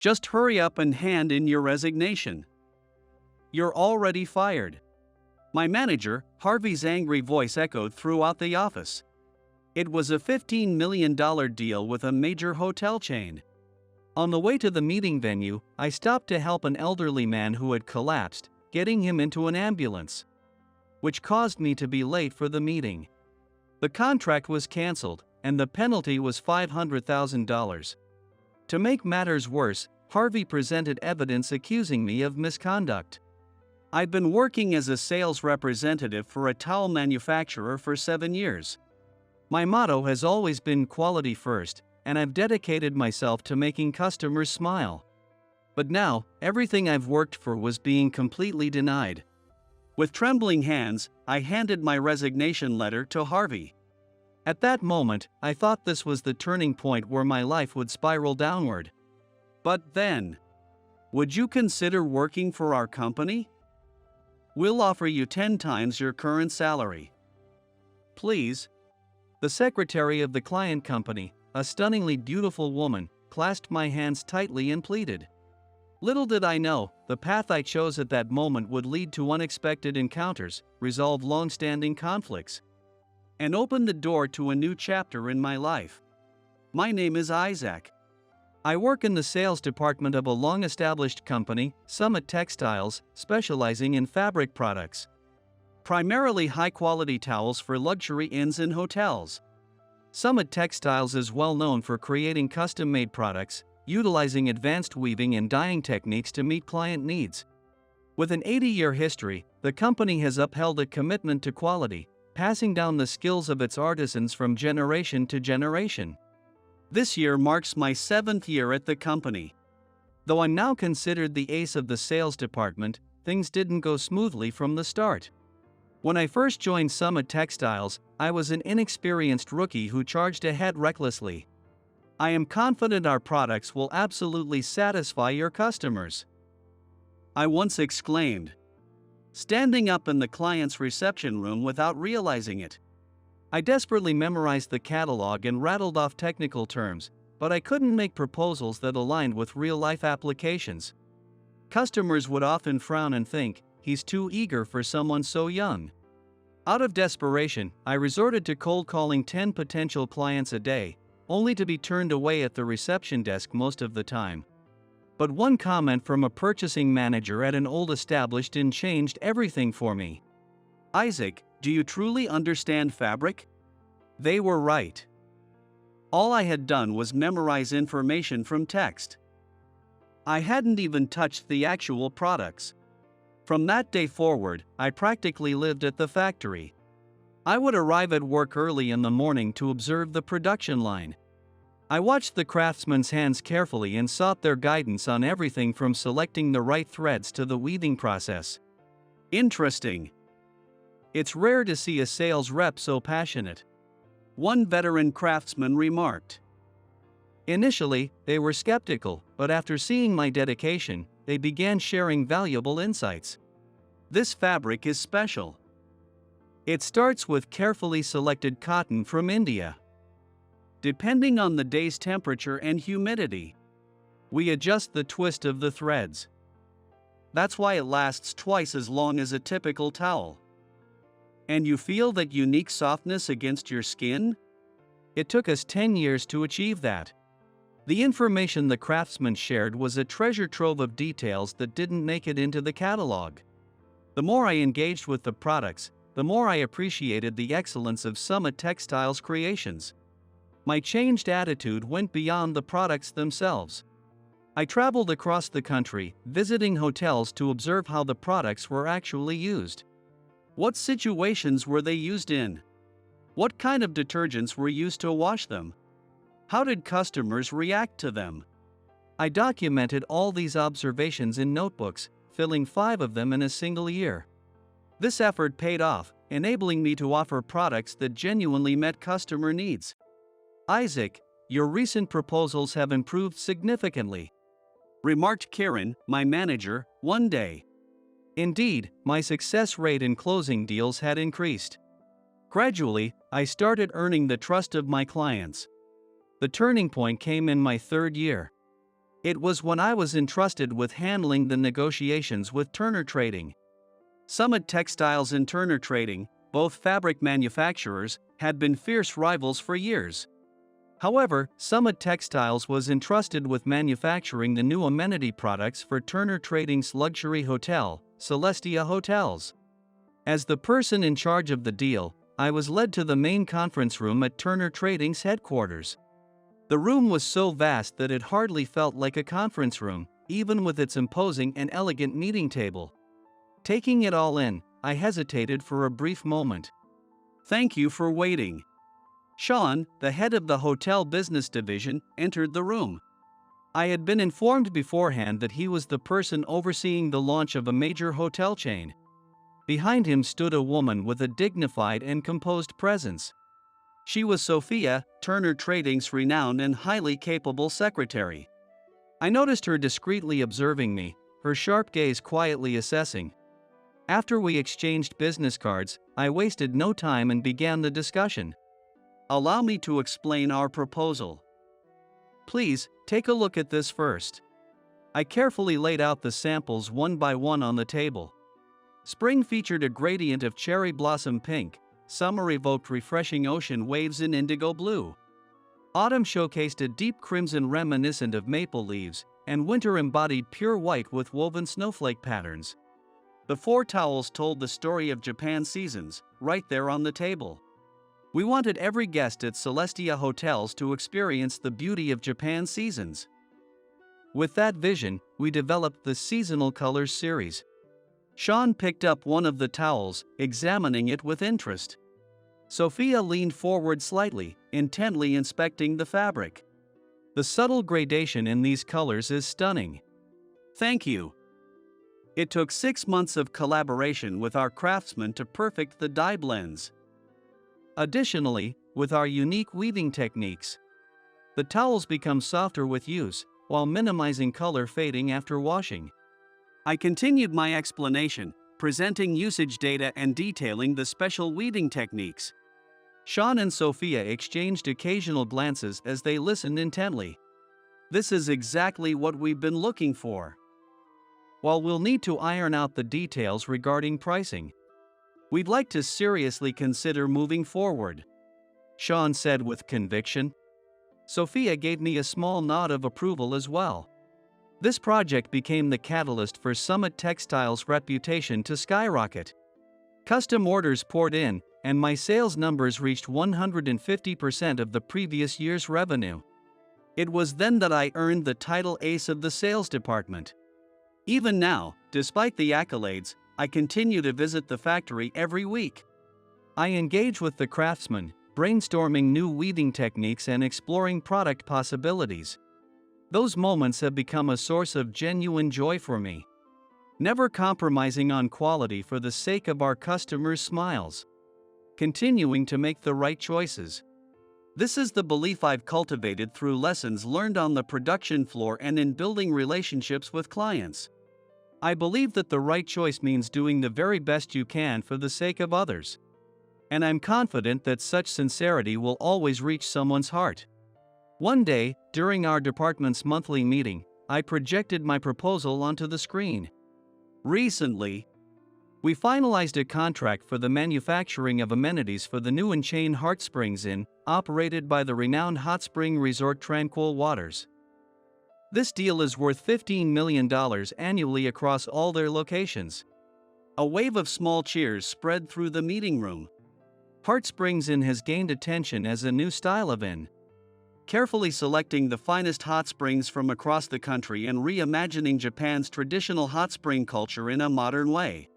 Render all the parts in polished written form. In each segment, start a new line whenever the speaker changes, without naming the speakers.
Just hurry up and hand in your resignation. You're already fired. My manager, Harvey's angry voice echoed throughout the office. It was a $15 million deal with a major hotel chain. On the way to the meeting venue, I stopped to help an elderly man who had collapsed, getting him into an ambulance, which caused me to be late for the meeting. The contract was canceled, and the penalty was $500,000. To make matters worse, Harvey presented evidence accusing me of misconduct. I'd been working as a sales representative for a towel manufacturer for 7 years. My motto has always been quality first, and I've dedicated myself to making customers smile. But now, everything I've worked for was being completely denied. With trembling hands, I handed my resignation letter to Harvey. At that moment, I thought this was the turning point where my life would spiral downward. But then, would you consider working for our company? We'll offer you 10 times your current salary. Please. The secretary of the client company, a stunningly beautiful woman, clasped my hands tightly and pleaded. Little did I know, the path I chose at that moment would lead to unexpected encounters, resolve long-standing conflicts, and open the door to a new chapter in my life. My name is Isaac. I work in the sales department of a long-established company, Summit Textiles, specializing in fabric products. Primarily high-quality towels for luxury inns and hotels. Summit Textiles is well known for creating custom-made products, utilizing advanced weaving and dyeing techniques to meet client needs. With an 80-year history, the company has upheld a commitment to quality, passing down the skills of its artisans from generation to generation. This year marks my 7th year at the company. Though I'm now considered the ace of the sales department, things didn't go smoothly from the start. When I first joined Summit Textiles, I was an inexperienced rookie who charged ahead recklessly. I am confident our products will absolutely satisfy your customers, I once exclaimed, standing up in the client's reception room without realizing it. I desperately memorized the catalog and rattled off technical terms, but I couldn't make proposals that aligned with real-life applications. Customers would often frown and think, he's too eager for someone so young. Out of desperation, I resorted to cold calling 10 potential clients a day, only to be turned away at the reception desk most of the time. But one comment from a purchasing manager at an old established inn changed everything for me. Isaac, do you truly understand fabric? They were right. All I had done was memorize information from text. I hadn't even touched the actual products. From that day forward, I practically lived at the factory. I would arrive at work early in the morning to observe the production line. I watched the craftsmen's hands carefully and sought their guidance on everything from selecting the right threads to the weaving process. Interesting. It's rare to see a sales rep so passionate, one veteran craftsman remarked. Initially, they were skeptical, but after seeing my dedication, they began sharing valuable insights. This fabric is special. It starts with carefully selected cotton from India. Depending on the day's temperature and humidity, we adjust the twist of the threads. That's why it lasts twice as long as a typical towel. And you feel that unique softness against your skin? It took us 10 years to achieve that. The information the craftsman shared was a treasure trove of details that didn't make it into the catalog. The more I engaged with the products, the more I appreciated the excellence of Summit Textiles' creations. My changed attitude went beyond the products themselves. I traveled across the country, visiting hotels to observe how the products were actually used. What situations were they used in? What kind of detergents were used to wash them? How did customers react to them? I documented all these observations in notebooks, filling 5 of them in a single year. This effort paid off, enabling me to offer products that genuinely met customer needs. Isaac, your recent proposals have improved significantly, remarked Karen, my manager, one day. Indeed, my success rate in closing deals had increased. Gradually, I started earning the trust of my clients. The turning point came in my 3rd year. It was when I was entrusted with handling the negotiations with Turner Trading. Summit Textiles and Turner Trading, both fabric manufacturers, had been fierce rivals for years. However, Summit Textiles was entrusted with manufacturing the new amenity products for Turner Trading's luxury hotel, Celestia Hotels. As the person in charge of the deal, I was led to the main conference room at Turner Trading's headquarters. The room was so vast that it hardly felt like a conference room, even with its imposing and elegant meeting table. Taking it all in, I hesitated for a brief moment. "Thank you for waiting." Sean, the head of the hotel business division, entered the room. I had been informed beforehand that he was the person overseeing the launch of a major hotel chain. Behind him stood a woman with a dignified and composed presence. She was Sophia, Turner Trading's renowned and highly capable secretary. I noticed her discreetly observing me, her sharp gaze quietly assessing. After we exchanged business cards, I wasted no time and began the discussion. "Allow me to explain our proposal. Please, take a look at this first." I carefully laid out the samples one by one on the table. Spring featured a gradient of cherry blossom pink, summer evoked refreshing ocean waves in indigo blue. Autumn showcased a deep crimson reminiscent of maple leaves, and winter embodied pure white with woven snowflake patterns. The 4 towels told the story of Japan's seasons, right there on the table. We wanted every guest at Celestia Hotels to experience the beauty of Japan's seasons. With that vision, we developed the Seasonal Colors series. Sean picked up one of the towels, examining it with interest. Sophia leaned forward slightly, intently inspecting the fabric. "The subtle gradation in these colors is stunning." "Thank you." It took 6 months of collaboration with our craftsmen to perfect the dye blends. Additionally, with our unique weaving techniques, the towels become softer with use, while minimizing color fading after washing. I continued my explanation, presenting usage data and detailing the special weaving techniques. Sean and Sophia exchanged occasional glances as they listened intently. "This is exactly what we've been looking for. While we'll need to iron out the details regarding pricing, we'd like to seriously consider moving forward," Sean said with conviction. Sophia gave me a small nod of approval as well. This project became the catalyst for Summit Textiles' reputation to skyrocket. Custom orders poured in, and my sales numbers reached 150% of the previous year's revenue. It was then that I earned the title Ace of the Sales Department. Even now, despite the accolades, I continue to visit the factory every week. I engage with the craftsmen, brainstorming new weaving techniques and exploring product possibilities. Those moments have become a source of genuine joy for me. Never compromising on quality for the sake of our customers' smiles. Continuing to make the right choices. This is the belief I've cultivated through lessons learned on the production floor and in building relationships with clients. I believe that the right choice means doing the very best you can for the sake of others. And I'm confident that such sincerity will always reach someone's heart. One day, during our department's monthly meeting, I projected my proposal onto the screen. Recently, we finalized a contract for the manufacturing of amenities for the new in-chain Hot Springs Inn, operated by the renowned hot spring resort Tranquil Waters. This deal is worth $15 million annually across all their locations. A wave of small cheers spread through the meeting room. Hot Springs Inn has gained attention as a new style of inn. Carefully selecting the finest hot springs from across the country and reimagining Japan's traditional hot spring culture in a modern way.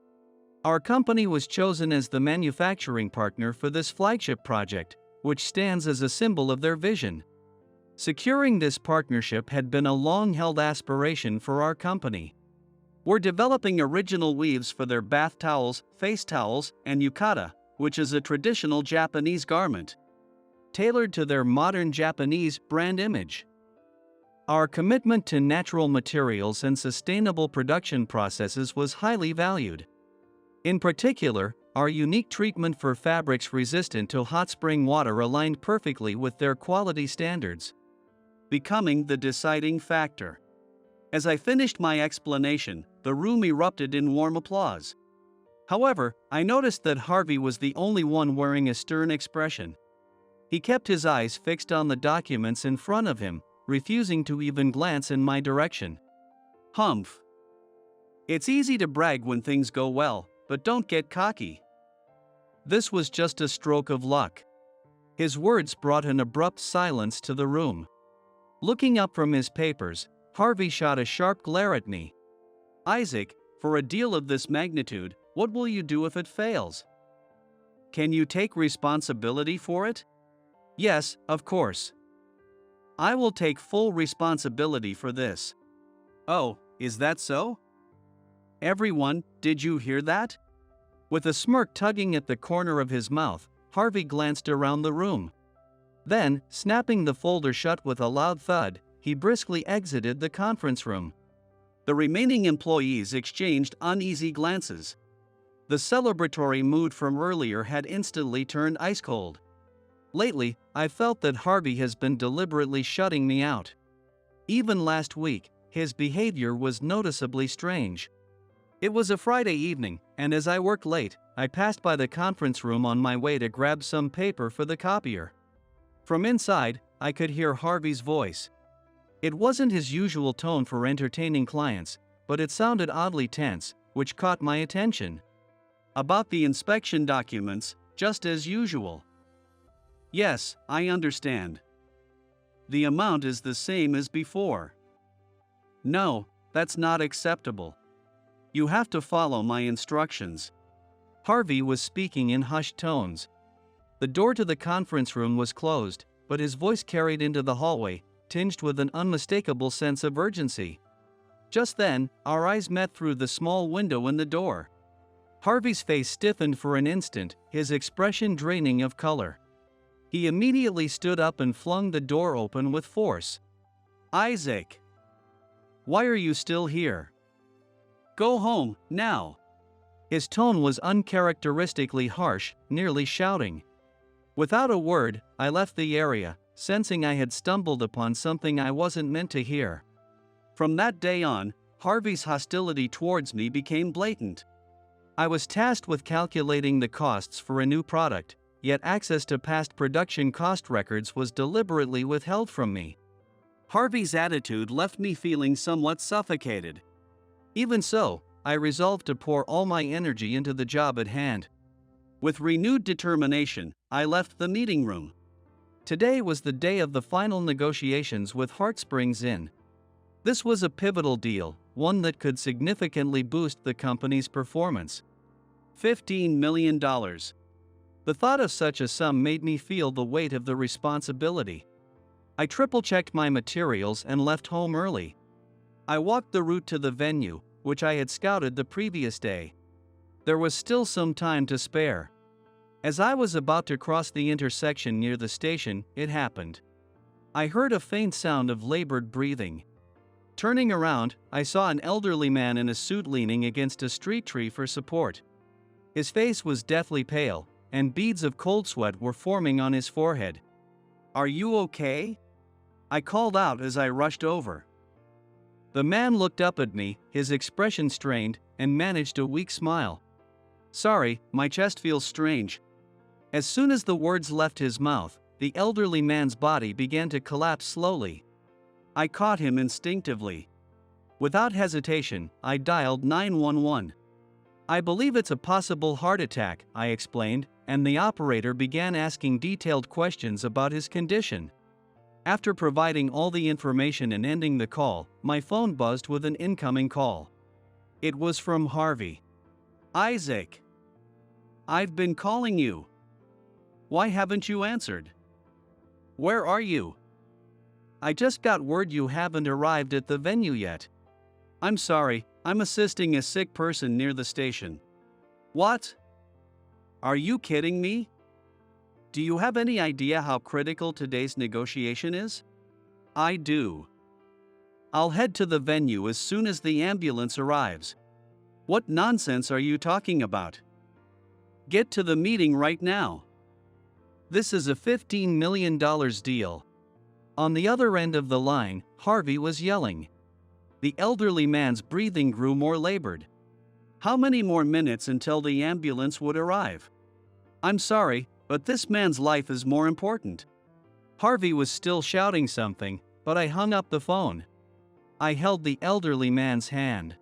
Our company was chosen as the manufacturing partner for this flagship project, which stands as a symbol of their vision. Securing this partnership had been a long-held aspiration for our company. We're developing original weaves for their bath towels, face towels, and yukata, which is a traditional Japanese garment, tailored to their modern Japanese brand image. Our commitment to natural materials and sustainable production processes was highly valued. In particular, our unique treatment for fabrics resistant to hot spring water aligned perfectly with their quality standards, becoming the deciding factor. As I finished my explanation, the room erupted in warm applause. However, I noticed that Harvey was the only one wearing a stern expression. He kept his eyes fixed on the documents in front of him, refusing to even glance in my direction. Humph. It's easy to brag when things go well, but don't get cocky. This was just a stroke of luck. His words brought an abrupt silence to the room. Looking up from his papers, Harvey shot a sharp glare at me. Isaac, for a deal of this magnitude, what will you do if it fails? Can you take responsibility for it? Yes, of course. I will take full responsibility for this. Oh, is that so? Everyone, did you hear that? With a smirk tugging at the corner of his mouth, Harvey glanced around the room. Then, snapping the folder shut with a loud thud, he briskly exited the conference room. The remaining employees exchanged uneasy glances. The celebratory mood from earlier had instantly turned ice cold. Lately, I felt that Harvey has been deliberately shutting me out. Even last week, his behavior was noticeably strange. It was a Friday evening, and as I worked late, I passed by the conference room on my way to grab some paper for the copier. From inside, I could hear Harvey's voice. It wasn't his usual tone for entertaining clients, but it sounded oddly tense, which caught my attention. About the inspection documents, just as usual. Yes, I understand. The amount is the same as before. No, that's not acceptable. You have to follow my instructions. Harvey was speaking in hushed tones. The door to the conference room was closed, but his voice carried into the hallway, tinged with an unmistakable sense of urgency. Just then, our eyes met through the small window in the door. Harvey's face stiffened for an instant, his expression draining of color. He immediately stood up and flung the door open with force. Isaac! Why are you still here? Go home, now! His tone was uncharacteristically harsh, nearly shouting. Without a word, I left the area, sensing I had stumbled upon something I wasn't meant to hear. From that day on, Harvey's hostility towards me became blatant. I was tasked with calculating the costs for a new product, yet access to past production cost records was deliberately withheld from me. Harvey's attitude left me feeling somewhat suffocated. Even so, I resolved to pour all my energy into the job at hand. With renewed determination, I left the meeting room. Today was the day of the final negotiations with HeartSprings Inn. This was a pivotal deal, one that could significantly boost the company's performance. $15 million. The thought of such a sum made me feel the weight of the responsibility. I triple-checked my materials and left home early. I walked the route to the venue, which I had scouted the previous day. There was still some time to spare. As I was about to cross the intersection near the station, it happened. I heard a faint sound of labored breathing. Turning around, I saw an elderly man in a suit leaning against a street tree for support. His face was deathly pale, and beads of cold sweat were forming on his forehead. Are you okay? I called out as I rushed over. The man looked up at me, his expression strained, and managed a weak smile. Sorry, my chest feels strange. As soon as the words left his mouth, the elderly man's body began to collapse slowly. I caught him instinctively. Without hesitation, I dialed 911. I believe it's a possible heart attack, I explained, and the operator began asking detailed questions about his condition. After providing all the information and ending the call, my phone buzzed with an incoming call. It was from Harvey. Isaac! I've been calling you. Why haven't you answered? Where are you? I just got word you haven't arrived at the venue yet. I'm sorry, I'm assisting a sick person near the station. What? Are you kidding me? Do you have any idea how critical today's negotiation is? I do. I'll head to the venue as soon as the ambulance arrives. What nonsense are you talking about? Get to the meeting right now. This is a $15 million deal. On the other end of the line, Harvey was yelling. The elderly man's breathing grew more labored. How many more minutes until the ambulance would arrive? I'm sorry, but this man's life is more important. Harvey was still shouting something, but I hung up the phone. I held the elderly man's hand.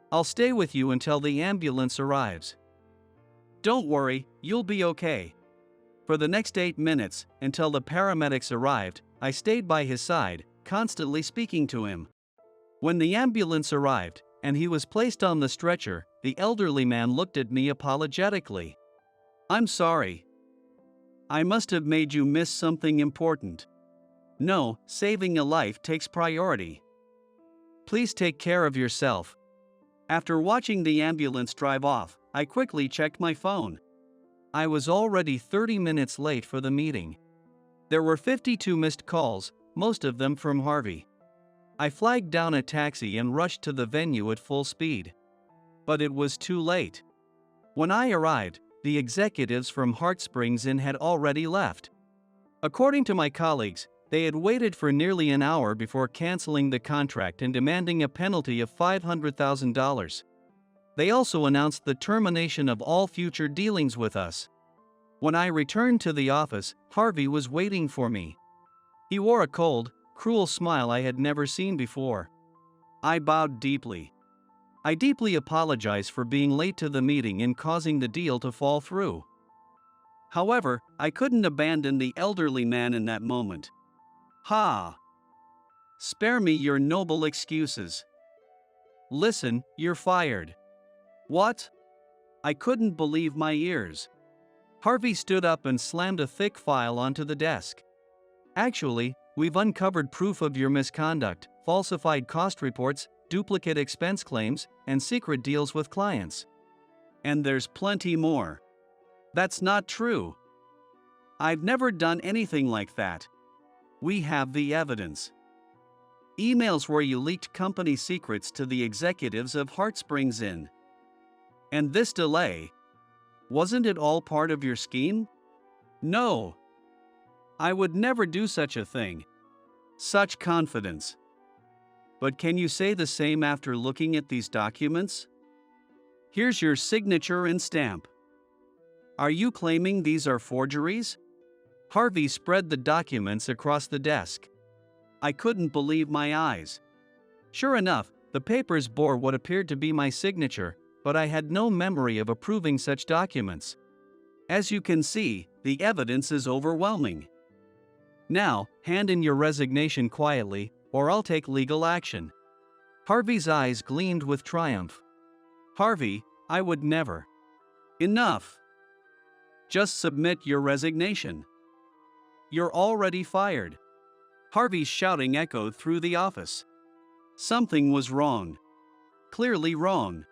I'll stay with you until the ambulance arrives. Don't worry, you'll be okay. For the next 8 minutes, until the paramedics arrived, I stayed by his side, constantly speaking to him. When the ambulance arrived, and he was placed on the stretcher, the elderly man looked at me apologetically. I'm sorry. I must have made you miss something important. No, saving a life takes priority. Please take care of yourself. After watching the ambulance drive off, I quickly checked my phone. I was already 30 minutes late for the meeting. There were 52 missed calls, most of them from Harvey. I flagged down a taxi and rushed to the venue at full speed. But it was too late. When I arrived, the executives from Heartsprings Inn had already left. According to my colleagues, they had waited for nearly an hour before canceling the contract and demanding a penalty of $500,000. They also announced the termination of all future dealings with us. When I returned to the office, Harvey was waiting for me. He wore a cold, cruel smile I had never seen before. I bowed deeply. I deeply apologize for being late to the meeting and causing the deal to fall through. However, I couldn't abandon the elderly man in that moment. Ha! Spare me your noble excuses. Listen, you're fired. What? I couldn't believe my ears. Harvey stood up and slammed a thick file onto the desk. Actually, we've uncovered proof of your misconduct, falsified cost reports, duplicate expense claims, and secret deals with clients. And there's plenty more. That's not true. I've never done anything like that. We have the evidence. Emails where you leaked company secrets to the executives of Heartsprings Inn. And this delay, wasn't it all part of your scheme? No. I would never do such a thing. Such confidence. But can you say the same after looking at these documents? Here's your signature and stamp. Are you claiming these are forgeries? Harvey spread the documents across the desk. I couldn't believe my eyes. Sure enough, the papers bore what appeared to be my signature, but I had no memory of approving such documents. As you can see, the evidence is overwhelming. Now, hand in your resignation quietly, or I'll take legal action. Harvey's eyes gleamed with triumph. Harvey, I would never. Enough. Just submit your resignation. You're already fired. Harvey's shouting echoed through the office. Something was wrong. Clearly wrong.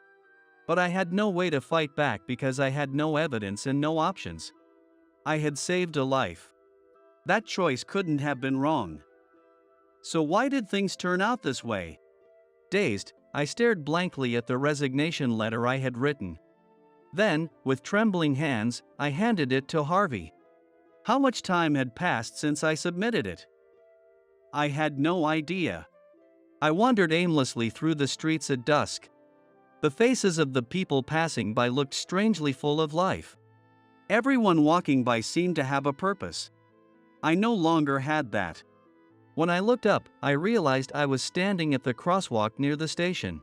But I had no way to fight back because I had no evidence and no options. I had saved a life. That choice couldn't have been wrong. So why did things turn out this way? Dazed, I stared blankly at the resignation letter I had written. Then, with trembling hands, I handed it to Harvey. How much time had passed since I submitted it? I had no idea. I wandered aimlessly through the streets at dusk. The faces of the people passing by looked strangely full of life. Everyone walking by seemed to have a purpose. I no longer had that. When I looked up, I realized I was standing at the crosswalk near the station.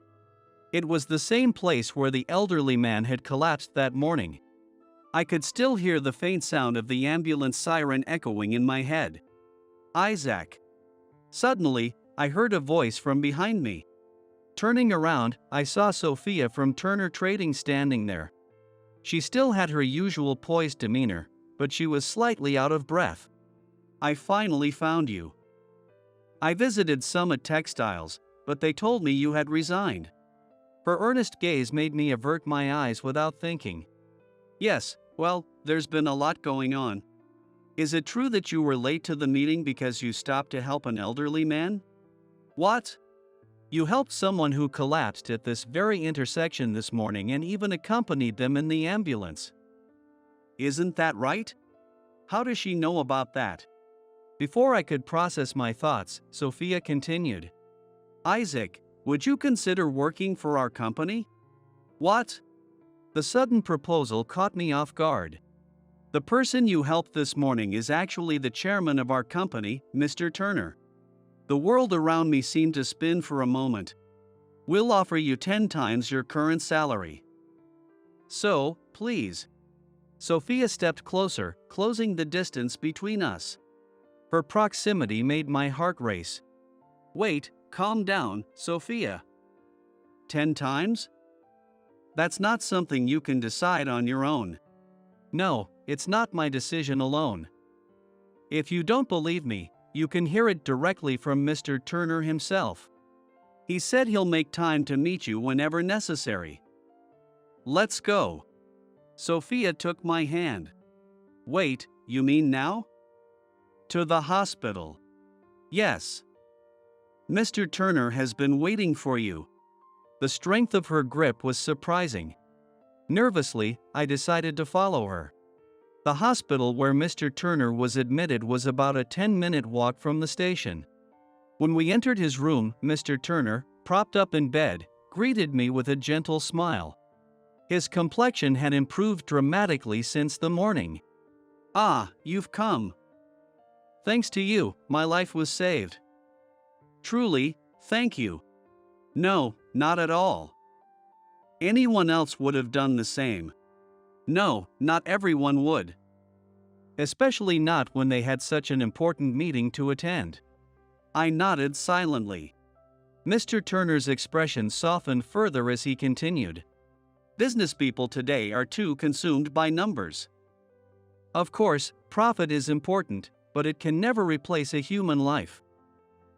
It was the same place where the elderly man had collapsed that morning. I could still hear the faint sound of the ambulance siren echoing in my head. Isaac. Suddenly, I heard a voice from behind me. Turning around, I saw Sophia from Turner Trading standing there. She still had her usual poised demeanor, but she was slightly out of breath. I finally found you. I visited Summit Textiles, but they told me you had resigned. Her earnest gaze made me avert my eyes without thinking. Yes, well, there's been a lot going on. Is it true that you were late to the meeting because you stopped to help an elderly man? What? You helped someone who collapsed at this very intersection this morning and even accompanied them in the ambulance. Isn't that right? How does she know about that? Before I could process my thoughts, Sophia continued. Isaac, Would you consider working for our company? What? The sudden proposal caught me off guard. The person you helped this morning is actually the chairman of our company, Mr. Turner. The world around me seemed to spin for a moment. We'll offer you 10 times your current salary. So, please. Sophia stepped closer, closing the distance between us. Her proximity made my heart race. Wait, calm down, Sophia. 10 times? That's not something you can decide on your own. No, it's not my decision alone. If you don't believe me, you can hear it directly from Mr. Turner himself. He said he'll make time to meet you whenever necessary. Let's go. Sophia took my hand. Wait, you mean now? To the hospital. Yes. Mr. Turner has been waiting for you. The strength of her grip was surprising. Nervously, I decided to follow her. The hospital where Mr. Turner was admitted was about a 10-minute walk from the station. When we entered his room, Mr. Turner, propped up in bed, greeted me with a gentle smile. His complexion had improved dramatically since the morning. Ah, you've come. Thanks to you, my life was saved. Truly, thank you. No, not at all. Anyone else would have done the same. No, not everyone would. Especially not when they had such an important meeting to attend. I nodded silently. Mr. Turner's expression softened further as he continued. Business people today are too consumed by numbers. Of course, profit is important, but it can never replace a human life.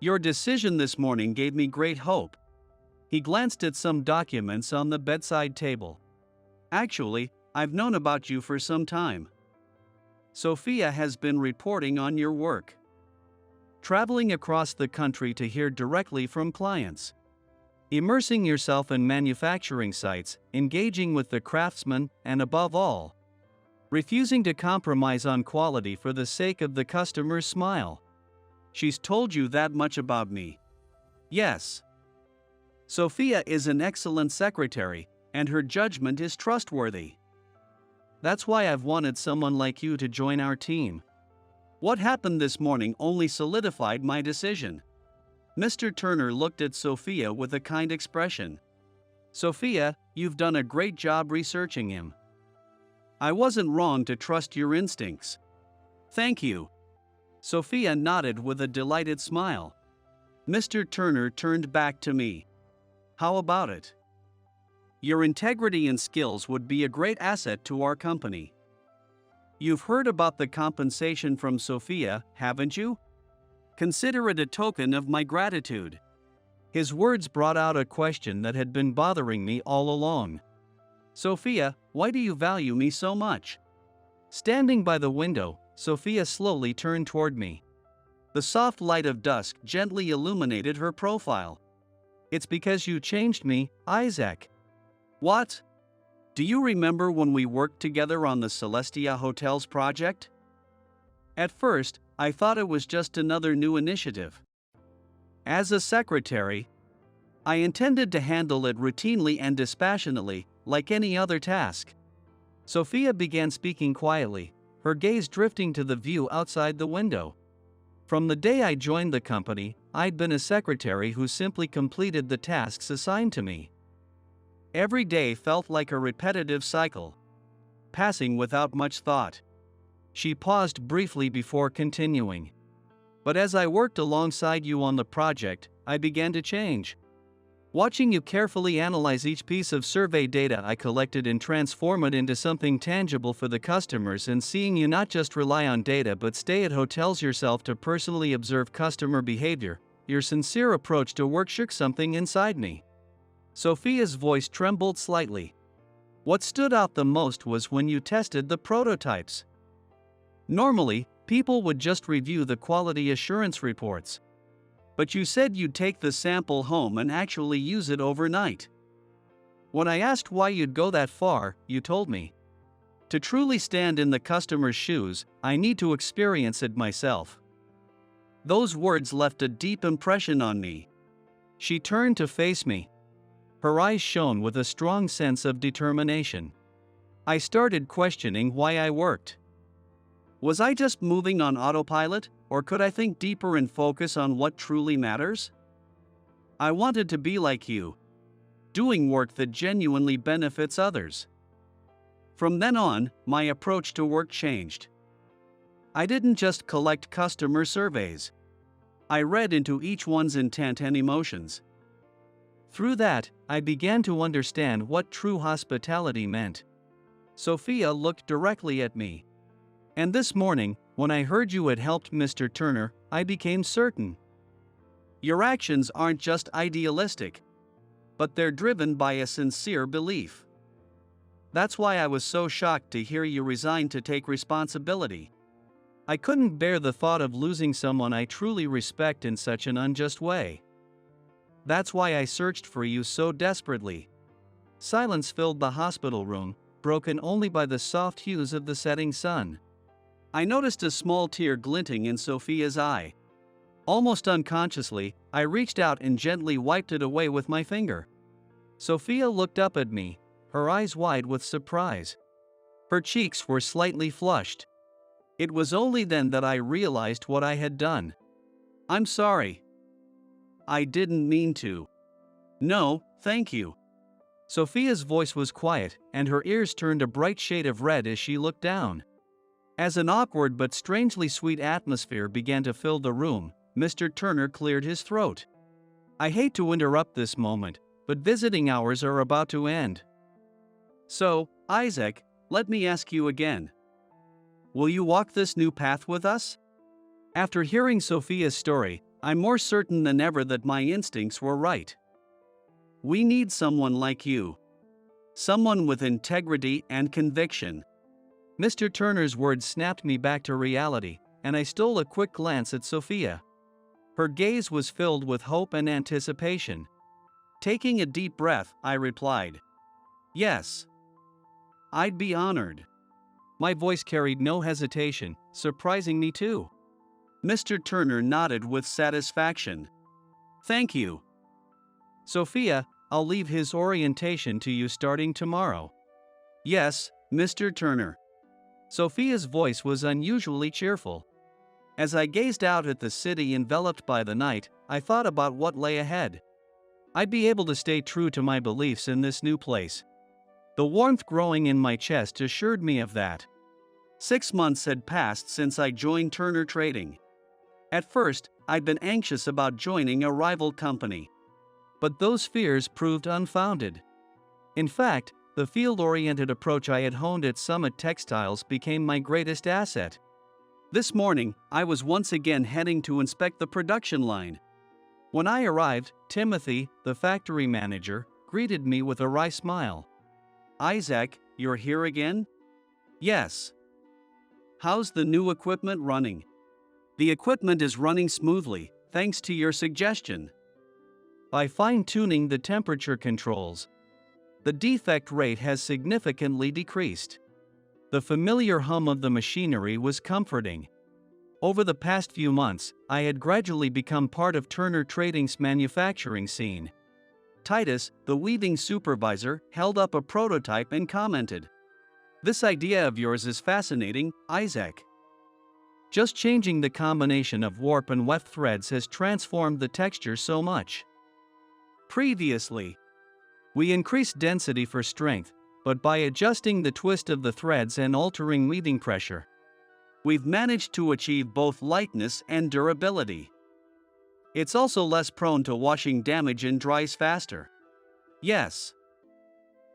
Your decision this morning gave me great hope. He glanced at some documents on the bedside table. Actually, I've known about you for some time. Sophia has been reporting on your work. Traveling across the country to hear directly from clients. Immersing yourself in manufacturing sites, engaging with the craftsmen, and above all, refusing to compromise on quality for the sake of the customer's smile. She's told you that much about me. Yes. Sophia is an excellent secretary, and her judgment is trustworthy. That's why I've wanted someone like you to join our team. What happened this morning only solidified my decision. Mr. Turner looked at Sophia with a kind expression. Sophia, you've done a great job researching him. I wasn't wrong to trust your instincts. Thank you. Sophia nodded with a delighted smile. Mr. Turner turned back to me. How about it? Your integrity and skills would be a great asset to our company. You've heard about the compensation from Sophia, haven't you? Consider it a token of my gratitude. His words brought out a question that had been bothering me all along. Sophia, why do you value me so much? Standing by the window, Sophia slowly turned toward me. The soft light of dusk gently illuminated her profile. It's because you changed me, Isaac. What? Do you remember when we worked together on the Celestia Hotels project? At first, I thought it was just another new initiative. As a secretary, I intended to handle it routinely and dispassionately, like any other task. Sophia began speaking quietly, her gaze drifting to the view outside the window. From the day I joined the company, I'd been a secretary who simply completed the tasks assigned to me. Every day felt like a repetitive cycle, passing without much thought. She paused briefly before continuing. But as I worked alongside you on the project, I began to change. Watching you carefully analyze each piece of survey data I collected and transform it into something tangible for the customers, and seeing you not just rely on data but stay at hotels yourself to personally observe customer behavior, your sincere approach to work shook something inside me. Sophia's voice trembled slightly. What stood out the most was when you tested the prototypes. Normally, people would just review the quality assurance reports. But you said you'd take the sample home and actually use it overnight. When I asked why you'd go that far, you told me. To truly stand in the customer's shoes, I need to experience it myself. Those words left a deep impression on me. She turned to face me. Her eyes shone with a strong sense of determination. I started questioning why I worked. Was I just moving on autopilot, or could I think deeper and focus on what truly matters? I wanted to be like you, doing work that genuinely benefits others. From then on, my approach to work changed. I didn't just collect customer surveys. I read into each one's intent and emotions. Through that, I began to understand what true hospitality meant. Sophia looked directly at me. And this morning, when I heard you had helped Mr. Turner, I became certain. Your actions aren't just idealistic, but they're driven by a sincere belief. That's why I was so shocked to hear you resign to take responsibility. I couldn't bear the thought of losing someone I truly respect in such an unjust way. That's why I searched for you so desperately. Silence filled the hospital room, broken only by the soft hues of the setting sun. I noticed a small tear glinting in Sophia's eye. Almost unconsciously, I reached out and gently wiped it away with my finger. Sophia looked up at me, her eyes wide with surprise. Her cheeks were slightly flushed. It was only then that I realized what I had done. I'm sorry. I didn't mean to. No, thank you. Sophia's voice was quiet, and her ears turned a bright shade of red as she looked down. As an awkward but strangely sweet atmosphere began to fill the room, Mr. Turner cleared his throat. I hate to interrupt this moment, but visiting hours are about to end. So, Isaac, let me ask you again. Will you walk this new path with us? After hearing Sophia's story, I'm more certain than ever that my instincts were right. We need someone like you. Someone with integrity and conviction. Mr. Turner's words snapped me back to reality, and I stole a quick glance at Sophia. Her gaze was filled with hope and anticipation. Taking a deep breath, I replied, "Yes. I'd be honored." My voice carried no hesitation, surprising me too. Mr. Turner nodded with satisfaction. "Thank you. Sophia, I'll leave his orientation to you starting tomorrow." "Yes, Mr. Turner." Sophia's voice was unusually cheerful. As I gazed out at the city enveloped by the night, I thought about what lay ahead. I'd be able to stay true to my beliefs in this new place. The warmth growing in my chest assured me of that. 6 months had passed since I joined Turner Trading. At first, I'd been anxious about joining a rival company. But those fears proved unfounded. In fact, the field-oriented approach I had honed at Summit Textiles became my greatest asset. This morning, I was once again heading to inspect the production line. When I arrived, Timothy, the factory manager, greeted me with a wry smile. "Isaac, you're here again?" "Yes." "How's the new equipment running?" "The equipment is running smoothly, thanks to your suggestion." By fine-tuning the temperature controls, the defect rate has significantly decreased. The familiar hum of the machinery was comforting. Over the past few months, I had gradually become part of Turner Trading's manufacturing scene. Titus, the weaving supervisor, held up a prototype and commented, "This idea of yours is fascinating, Isaac. Just changing the combination of warp and weft threads has transformed the texture so much. Previously, we increased density for strength, but by adjusting the twist of the threads and altering weaving pressure, we've managed to achieve both lightness and durability. It's also less prone to washing damage and dries faster." Yes.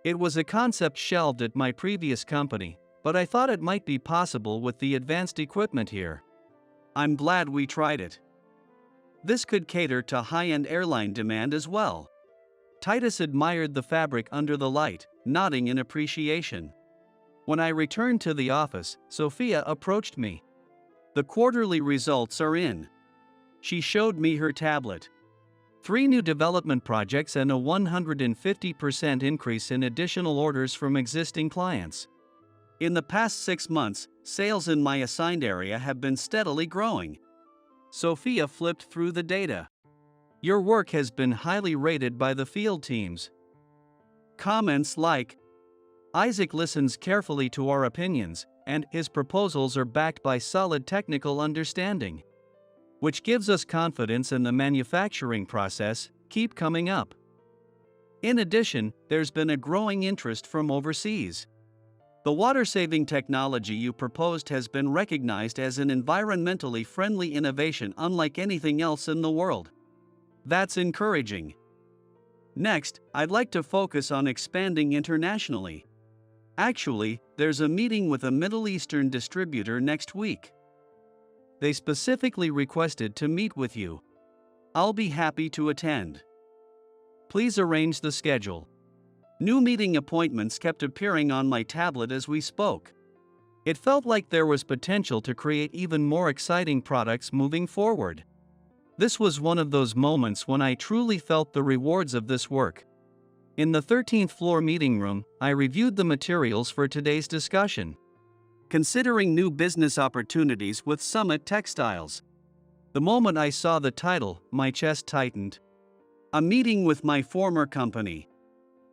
It was a concept shelved at my previous company, but I thought it might be possible with the advanced equipment here. I'm glad we tried it. This could cater to high-end airline demand as well. Titus admired the fabric under the light, nodding in appreciation. When I returned to the office, Sophia approached me. "The quarterly results are in." She showed me her tablet. 3 new development projects and a 150% increase in additional orders from existing clients. In the past 6 months, sales in my assigned area have been steadily growing. Sophia flipped through the data. Your work has been highly rated by the field teams. Comments like, Isaac listens carefully to our opinions, and his proposals are backed by solid technical understanding, which gives us confidence in the manufacturing process, keep coming up. In addition, there's been a growing interest from overseas. The water-saving technology you proposed has been recognized as an environmentally friendly innovation unlike anything else in the world. That's encouraging. Next, I'd like to focus on expanding internationally. Actually, there's a meeting with a Middle Eastern distributor next week. They specifically requested to meet with you. I'll be happy to attend. Please arrange the schedule. New meeting appointments kept appearing on my tablet as we spoke. It felt like there was potential to create even more exciting products moving forward. This was one of those moments when I truly felt the rewards of this work. In the 13th floor meeting room, I reviewed the materials for today's discussion. Considering new business opportunities with Summit Textiles. The moment I saw the title, my chest tightened. A meeting with my former company.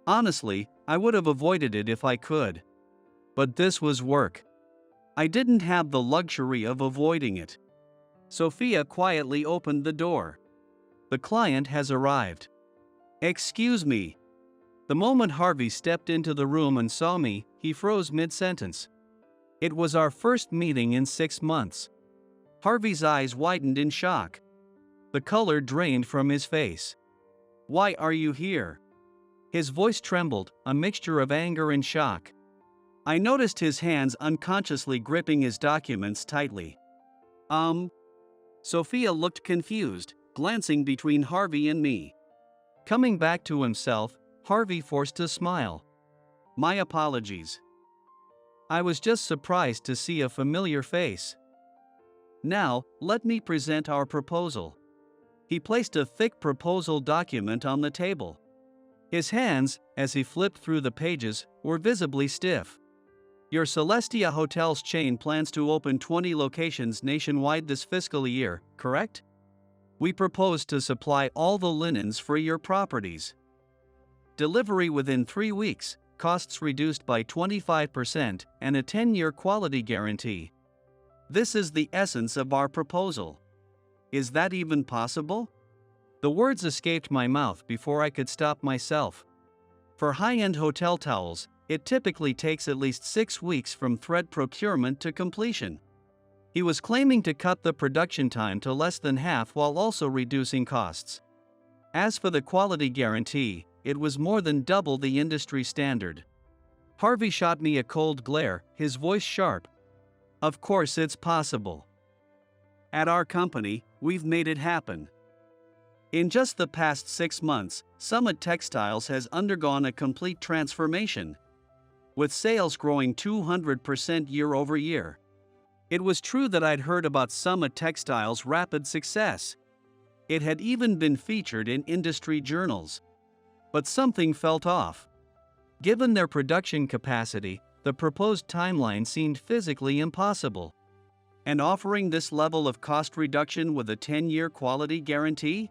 Honestly, I would have avoided it if I could. But this was work. I didn't have the luxury of avoiding it. Sophia quietly opened the door. The client has arrived. Excuse me. The moment Harvey stepped into the room and saw me, he froze mid-sentence. It was our first meeting in 6 months. Harvey's eyes widened in shock. The color drained from his face. Why are you here? His voice trembled, a mixture of anger and shock. I noticed his hands unconsciously gripping his documents tightly. Sophia looked confused, glancing between Harvey and me. Coming back to himself, Harvey forced a smile. My apologies. I was just surprised to see a familiar face. Now, let me present our proposal. He placed a thick proposal document on the table. His hands, as he flipped through the pages, were visibly stiff. Your Celestia Hotels chain plans to open 20 locations nationwide this fiscal year, correct? We propose to supply all the linens for your properties. Delivery within 3 weeks, costs reduced by 25%, and a 10-year quality guarantee. This is the essence of our proposal. Is that even possible? The words escaped my mouth before I could stop myself. For high-end hotel towels, it typically takes at least 6 weeks from thread procurement to completion. He was claiming to cut the production time to less than half while also reducing costs. As for the quality guarantee, it was more than double the industry standard. Harvey shot me a cold glare, his voice sharp. Of course it's possible. At our company, we've made it happen. In just the past 6 months, Summit Textiles has undergone a complete transformation, with sales growing 200% year over year. It was true that I'd heard about Summit Textiles' rapid success. It had even been featured in industry journals. But something felt off. Given their production capacity, the proposed timeline seemed physically impossible. And offering this level of cost reduction with a 10-year quality guarantee?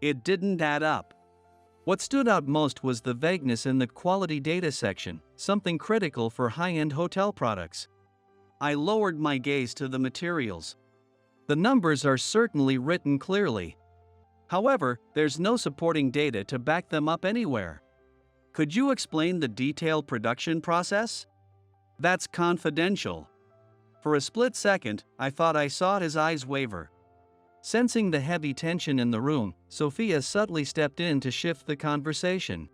It didn't add up. What stood out most was the vagueness in the quality data section, something critical for high-end hotel products. I lowered my gaze to the materials. The numbers are certainly written clearly. However, there's no supporting data to back them up anywhere. Could you explain the detailed production process? That's confidential. For a split second, I thought I saw his eyes waver. Sensing the heavy tension in the room, Sophia subtly stepped in to shift the conversation.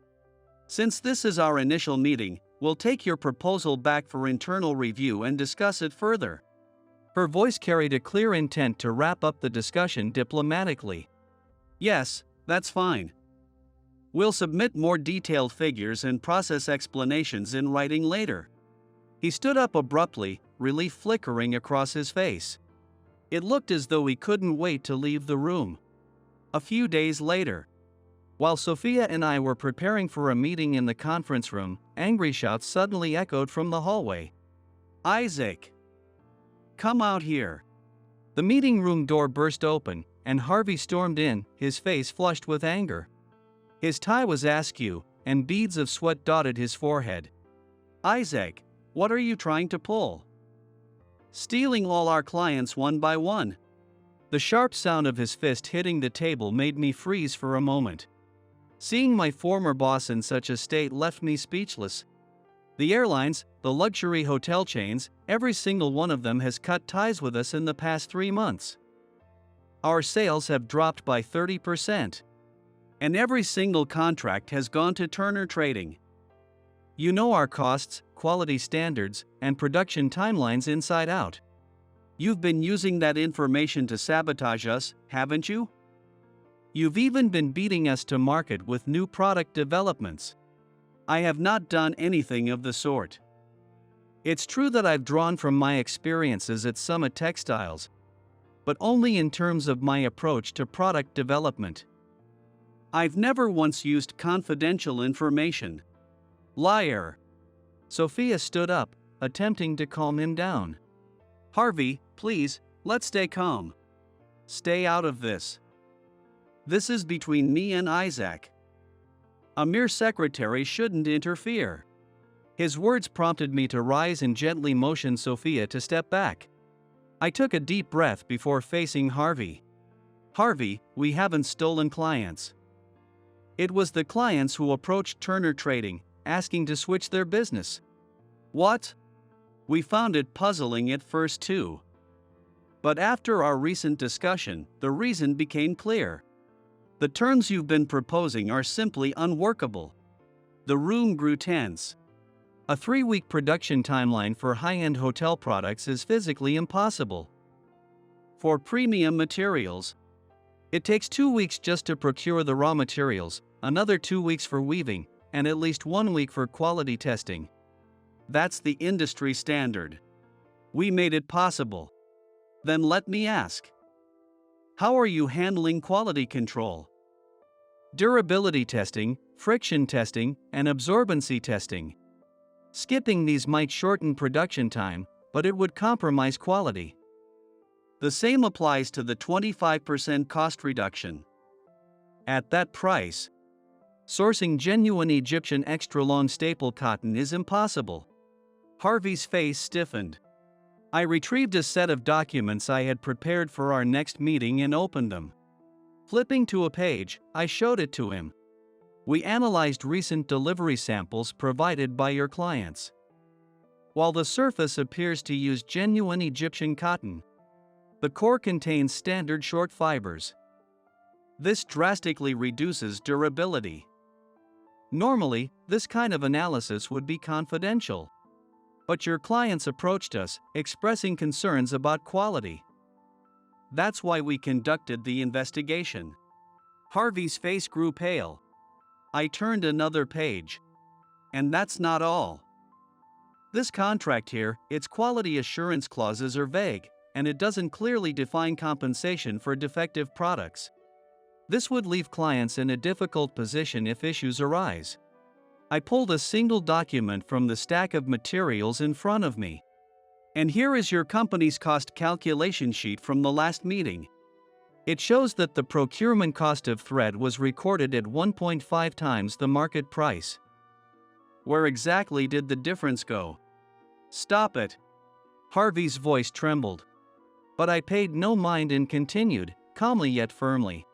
Since this is our initial meeting, we'll take your proposal back for internal review and discuss it further. Her voice carried a clear intent to wrap up the discussion diplomatically. Yes, that's fine. We'll submit more detailed figures and process explanations in writing later. He stood up abruptly, relief flickering across his face. It looked as though he couldn't wait to leave the room. A few days later, while Sophia and I were preparing for a meeting in the conference room, angry shouts suddenly echoed from the hallway. Isaac! Come out here! The meeting room door burst open, and Harvey stormed in, his face flushed with anger. His tie was askew, and beads of sweat dotted his forehead. "Isaac, what are you trying to pull? Stealing all our clients one by one." The sharp sound of his fist hitting the table made me freeze for a moment. Seeing my former boss in such a state left me speechless. The airlines, the luxury hotel chains, every single one of them has cut ties with us in the past 3 months. Our sales have dropped by 30%. And every single contract has gone to Turner Trading. You know our costs, quality standards, and production timelines inside out. You've been using that information to sabotage us, haven't you? You've even been beating us to market with new product developments. I have not done anything of the sort. It's true that I've drawn from my experiences at Summit Textiles, but only in terms of my approach to product development. I've never once used confidential information. Liar. Sophia stood up, attempting to calm him down. "Harvey, please, let's stay calm. Stay out of this. This is between me and Isaac. A mere secretary shouldn't interfere." His words prompted me to rise and gently motion Sophia to step back. I took a deep breath before facing Harvey. "Harvey, we haven't stolen clients. It was the clients who approached Turner Trading, asking to switch their business." "What?" We found it puzzling at first too. But after our recent discussion, the reason became clear. The terms you've been proposing are simply unworkable. The room grew tense. A 3-week production timeline for high-end hotel products is physically impossible. For premium materials, it takes 2 weeks just to procure the raw materials, another 2 weeks for weaving, and at least 1 week for quality testing. That's the industry standard. We made it possible. Then let me ask, how are you handling quality control? Durability testing, friction testing, and absorbency testing. Skipping these might shorten production time, but it would compromise quality. The same applies to the 25% cost reduction. At that price, sourcing genuine Egyptian extra-long staple cotton is impossible. Harvey's face stiffened. I retrieved a set of documents I had prepared for our next meeting and opened them. Flipping to a page, I showed it to him. We analyzed recent delivery samples provided by your clients. While the surface appears to use genuine Egyptian cotton, the core contains standard short fibers. This drastically reduces durability. Normally, this kind of analysis would be confidential. But your clients approached us, expressing concerns about quality. That's why we conducted the investigation. Harvey's face grew pale. I turned another page. And that's not all. This contract here, its quality assurance clauses are vague, and it doesn't clearly define compensation for defective products. This would leave clients in a difficult position if issues arise. I pulled a single document from the stack of materials in front of me. And here is your company's cost calculation sheet from the last meeting. It shows that the procurement cost of thread was recorded at 1.5 times the market price. Where exactly did the difference go? Stop it. Harvey's voice trembled. But I paid no mind and continued, calmly yet firmly.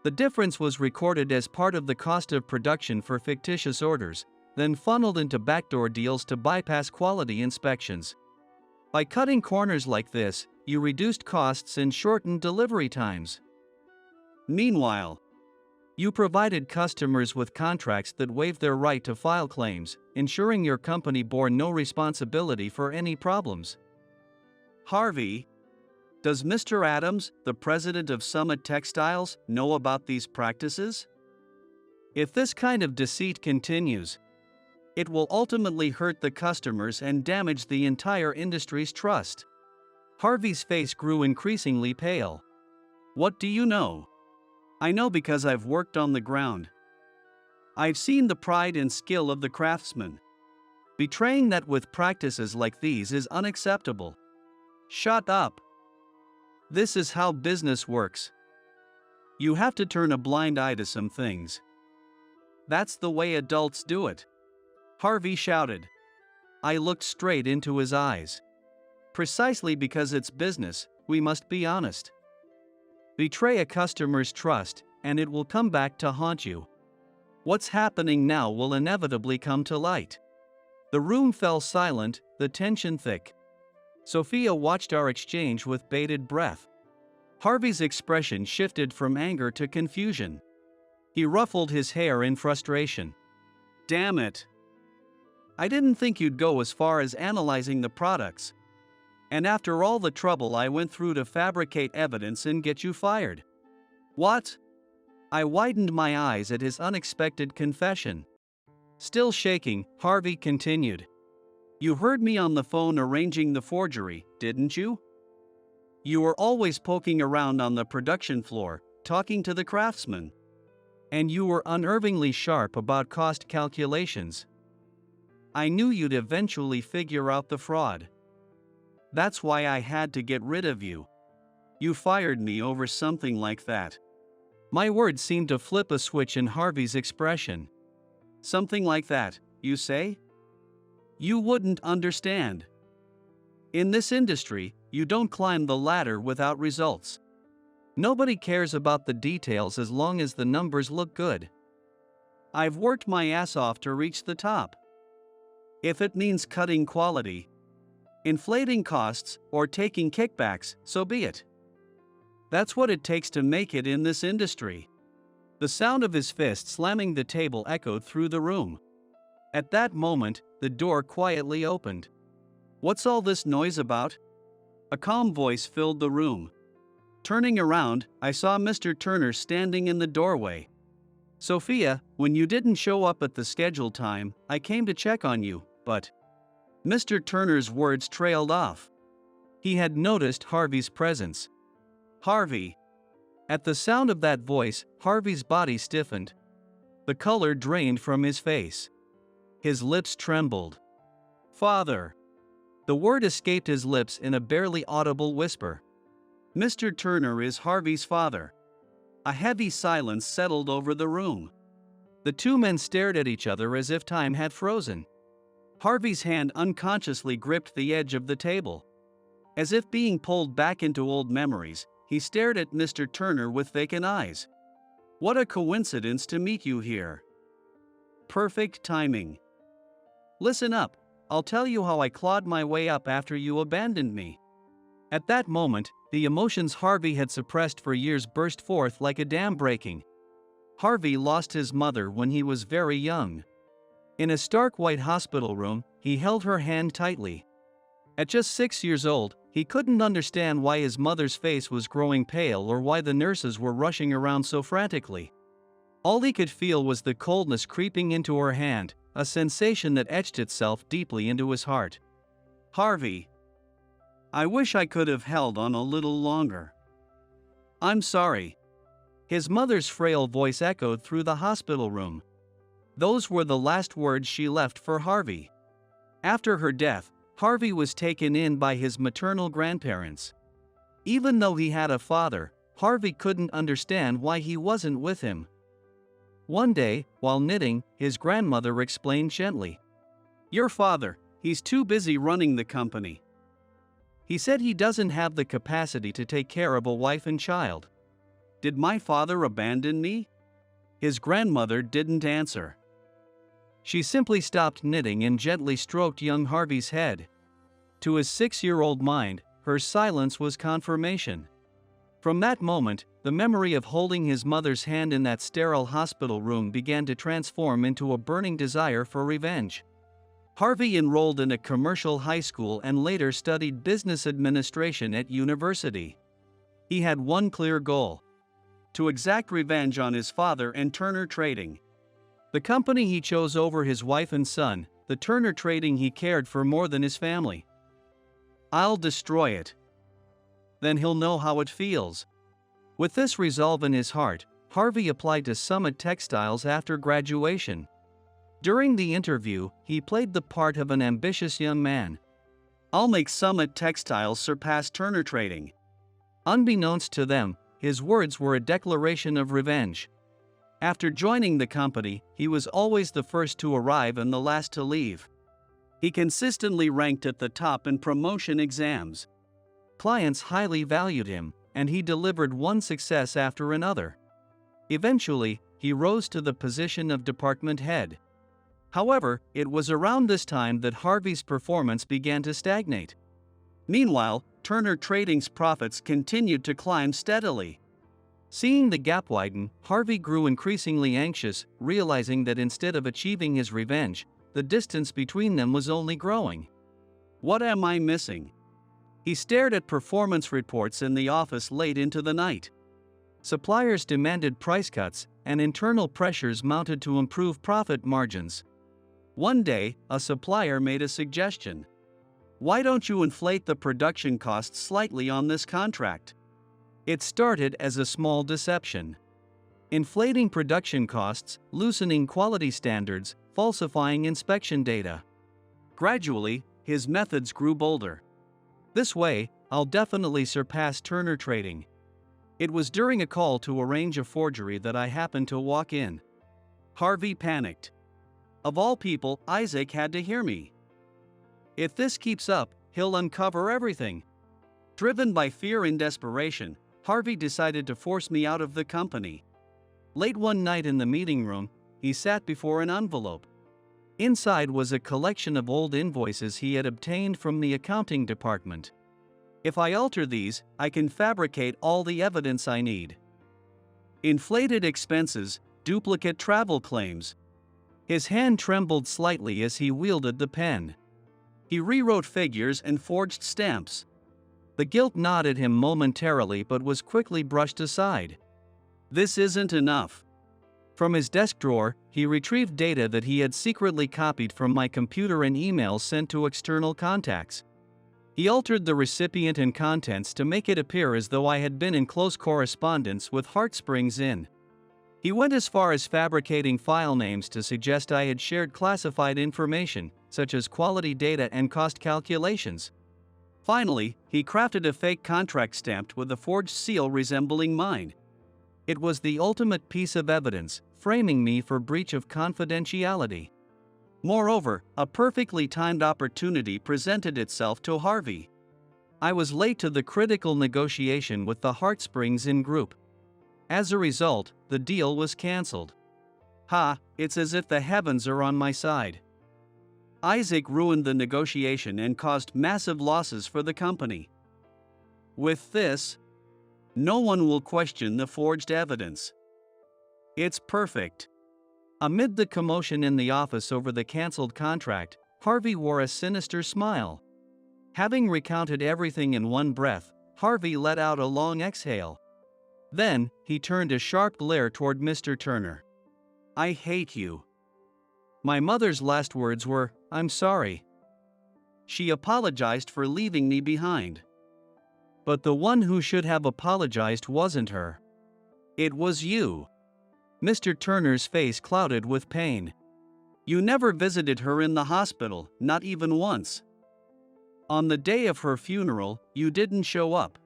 The difference was recorded as part of the cost of production for fictitious orders, then funneled into backdoor deals to bypass quality inspections. By cutting corners like this, you reduced costs and shortened delivery times. Meanwhile, you provided customers with contracts that waived their right to file claims, ensuring your company bore no responsibility for any problems. Harvey, does Mr. Adams, the president of Summit Textiles, know about these practices? If this kind of deceit continues, it will ultimately hurt the customers and damage the entire industry's trust. Harvey's face grew increasingly pale. What do you know? I know because I've worked on the ground. I've seen the pride and skill of the craftsmen. Betraying that with practices like these is unacceptable. Shut up. This is how business works. You have to turn a blind eye to some things. That's the way adults do it. Harvey shouted. I looked straight into his eyes. Precisely because it's business, we must be honest. Betray a customer's trust, and it will come back to haunt you. What's happening now will inevitably come to light. The room fell silent, the tension thick. Sophia watched our exchange with bated breath. Harvey's expression shifted from anger to confusion. He ruffled his hair in frustration. Damn it! I didn't think you'd go as far as analyzing the products. And after all the trouble I went through to fabricate evidence and get you fired. What? I widened my eyes at his unexpected confession. Still shaking, Harvey continued. You heard me on the phone arranging the forgery, didn't you? You were always poking around on the production floor, talking to the craftsmen. And you were unervingly sharp about cost calculations. I knew you'd eventually figure out the fraud. That's why I had to get rid of you. You fired me over something like that. My words seemed to flip a switch in Harvey's expression. Something like that, you say? You wouldn't understand. In this industry, you don't climb the ladder without results. Nobody cares about the details as long as the numbers look good. I've worked my ass off to reach the top. If it means cutting quality, inflating costs, or taking kickbacks, so be it. That's what it takes to make it in this industry. The sound of his fist slamming the table echoed through the room. At that moment, the door quietly opened. What's all this noise about? A calm voice filled the room. Turning around, I saw Mr. Turner standing in the doorway. Sophia, when you didn't show up at the scheduled time, I came to check on you, but... Mr. Turner's words trailed off. He had noticed Harvey's presence. Harvey. At the sound of that voice, Harvey's body stiffened. The color drained from his face. His lips trembled. Father. The word escaped his lips in a barely audible whisper. Mr. Turner is Harvey's father. A heavy silence settled over the room. The two men stared at each other as if time had frozen. Harvey's hand unconsciously gripped the edge of the table. As if being pulled back into old memories, he stared at Mr. Turner with vacant eyes. What a coincidence to meet you here. Perfect timing. Listen up, I'll tell you how I clawed my way up after you abandoned me. At that moment, the emotions Harvey had suppressed for years burst forth like a dam breaking. Harvey lost his mother when he was very young. In a stark white hospital room, he held her hand tightly. At just 6 years old, he couldn't understand why his mother's face was growing pale or why the nurses were rushing around so frantically. All he could feel was the coldness creeping into her hand, a sensation that etched itself deeply into his heart. Harvey. I wish I could have held on a little longer. I'm sorry. His mother's frail voice echoed through the hospital room. Those were the last words she left for Harvey. After her death, Harvey was taken in by his maternal grandparents. Even though he had a father, Harvey couldn't understand why he wasn't with him. One day, while knitting, his grandmother explained gently. Your father, he's too busy running the company. He said he doesn't have the capacity to take care of a wife and child. Did my father abandon me? His grandmother didn't answer. She simply stopped knitting and gently stroked young Harvey's head. To his 6-year-old mind, her silence was confirmation. From that moment, the memory of holding his mother's hand in that sterile hospital room began to transform into a burning desire for revenge. Harvey enrolled in a commercial high school and later studied business administration at university. He had one clear goal: to exact revenge on his father and Turner Trading. The company he chose over his wife and son, the Turner Trading he cared for more than his family. I'll destroy it. Then he'll know how it feels. With this resolve in his heart, Harvey applied to Summit Textiles after graduation. During the interview, he played the part of an ambitious young man. I'll make Summit Textiles surpass Turner Trading. Unbeknownst to them, his words were a declaration of revenge. After joining the company, he was always the first to arrive and the last to leave. He consistently ranked at the top in promotion exams. Clients highly valued him, and he delivered one success after another. Eventually, he rose to the position of department head. However, it was around this time that Harvey's performance began to stagnate. Meanwhile, Turner Trading's profits continued to climb steadily. Seeing the gap widen, Harvey grew increasingly anxious, realizing that instead of achieving his revenge, the distance between them was only growing. What am I missing? He stared at performance reports in the office late into the night. Suppliers demanded price cuts, and internal pressures mounted to improve profit margins. One day, a supplier made a suggestion. Why don't you inflate the production costs slightly on this contract? It started as a small deception. Inflating production costs, loosening quality standards, falsifying inspection data. Gradually, his methods grew bolder. This way, I'll definitely surpass Turner Trading. It was during a call to arrange a forgery that I happened to walk in. Harvey panicked. Of all people, Isaac had to hear me. If this keeps up, he'll uncover everything. Driven by fear and desperation, Harvey decided to force me out of the company. Late one night in the meeting room, he sat before an envelope. Inside was a collection of old invoices he had obtained from the accounting department. If I alter these, I can fabricate all the evidence I need. Inflated expenses, duplicate travel claims. His hand trembled slightly as he wielded the pen. He rewrote figures and forged stamps. The guilt gnawed at him momentarily but was quickly brushed aside. This isn't enough. From his desk drawer, he retrieved data that he had secretly copied from my computer and emails sent to external contacts. He altered the recipient and contents to make it appear as though I had been in close correspondence with Heartsprings Inn. He went as far as fabricating file names to suggest I had shared classified information, such as quality data and cost calculations. Finally, he crafted a fake contract stamped with a forged seal resembling mine. It was the ultimate piece of evidence, framing me for breach of confidentiality. Moreover, a perfectly timed opportunity presented itself to Harvey. I was late to the critical negotiation with the Heartsprings Inn group. As a result, the deal was cancelled. It's as if the heavens are on my side. Isaac ruined the negotiation and caused massive losses for the company. With this, no one will question the forged evidence. It's perfect. Amid the commotion in the office over the cancelled contract, Harvey wore a sinister smile. Having recounted everything in one breath, Harvey let out a long exhale. Then, he turned a sharp glare toward Mr. Turner. I hate you. My mother's last words were, I'm sorry. She apologized for leaving me behind. But the one who should have apologized wasn't her. It was you. Mr. Turner's face clouded with pain. You never visited her in the hospital, not even once. On the day of her funeral, you didn't show up.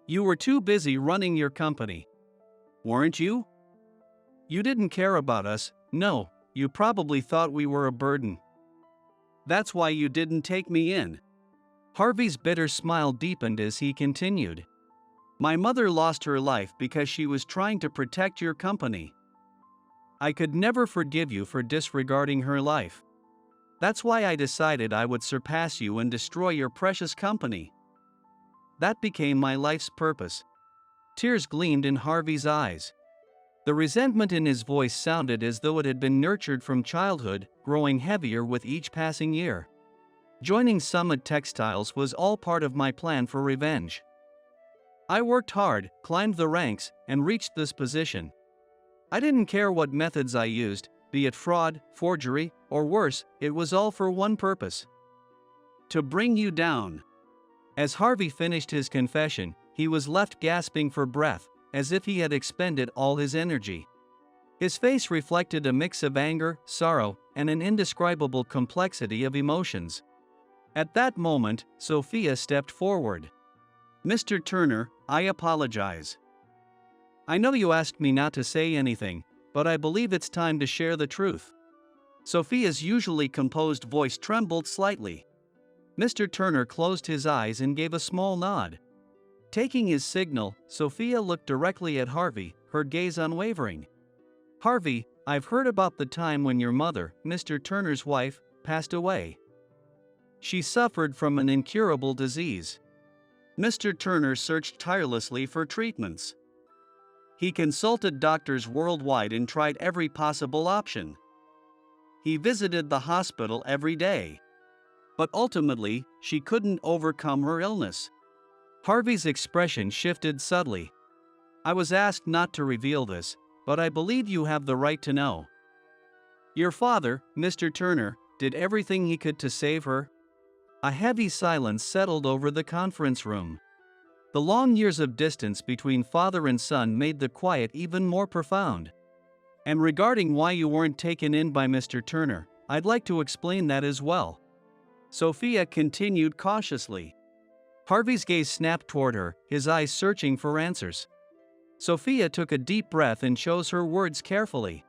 You were too busy running your company. Weren't you? You didn't care about us, no, you probably thought we were a burden. That's why you didn't take me in. Harvey's bitter smile deepened as he continued. My mother lost her life because she was trying to protect your company. I could never forgive you for disregarding her life. That's why I decided I would surpass you and destroy your precious company. That became my life's purpose. Tears gleamed in Harvey's eyes. The resentment in his voice sounded as though it had been nurtured from childhood, growing heavier with each passing year. Joining Summit Textiles was all part of my plan for revenge. I worked hard, climbed the ranks, and reached this position. I didn't care what methods I used, be it fraud, forgery, or worse, it was all for one purpose: to bring you down. As Harvey finished his confession, he was left gasping for breath, as if he had expended all his energy. His face reflected a mix of anger, sorrow, and an indescribable complexity of emotions. At that moment, Sophia stepped forward. Mr. Turner, I apologize. I know you asked me not to say anything, but I believe it's time to share the truth. Sophia's usually composed voice trembled slightly. Mr. Turner closed his eyes and gave a small nod. Taking his signal, Sophia looked directly at Harvey, her gaze unwavering. Harvey, I've heard about the time when your mother, Mr. Turner's wife, passed away. She suffered from an incurable disease. Mr. Turner searched tirelessly for treatments. He consulted doctors worldwide and tried every possible option. He visited the hospital every day. But ultimately, she couldn't overcome her illness. Harvey's expression shifted subtly. I was asked not to reveal this, but I believe you have the right to know. Your father, Mr. Turner, did everything he could to save her. A heavy silence settled over the conference room. The long years of distance between father and son made the quiet even more profound. And regarding why you weren't taken in by Mr. Turner, I'd like to explain that as well. Sophia continued cautiously. Harvey's gaze snapped toward her, his eyes searching for answers. Sophia took a deep breath and chose her words carefully.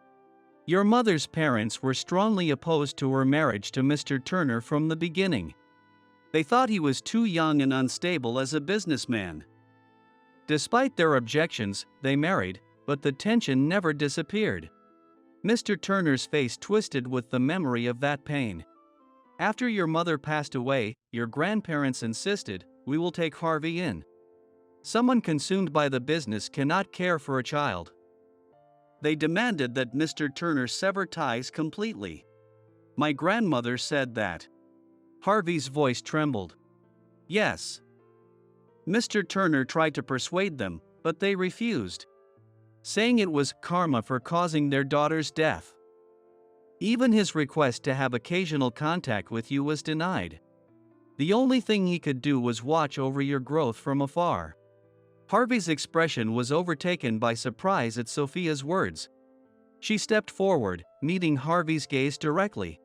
Your mother's parents were strongly opposed to her marriage to Mr. Turner from the beginning. They thought he was too young and unstable as a businessman. Despite their objections, they married, but the tension never disappeared. Mr. Turner's face twisted with the memory of that pain. After your mother passed away, your grandparents insisted, we will take Harvey in. Someone consumed by the business cannot care for a child. They demanded that Mr. Turner sever ties completely. My grandmother said that. Harvey's voice trembled. Yes. Mr. Turner tried to persuade them, but they refused, saying it was karma for causing their daughter's death. Even his request to have occasional contact with you was denied. The only thing he could do was watch over your growth from afar. Harvey's expression was overtaken by surprise at Sophia's words. She stepped forward, meeting Harvey's gaze directly.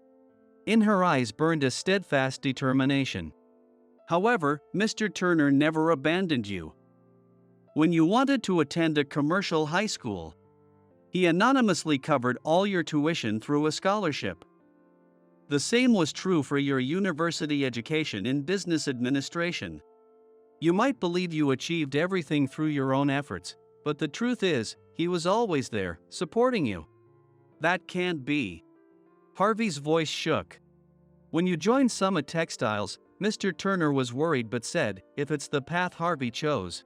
In her eyes burned a steadfast determination. However, Mr. Turner never abandoned you. When you wanted to attend a commercial high school, he anonymously covered all your tuition through a scholarship. The same was true for your university education in business administration. You might believe you achieved everything through your own efforts, but the truth is, he was always there, supporting you. That can't be. Harvey's voice shook. When you joined Summit Textiles, Mr. Turner was worried but said, if it's the path Harvey chose,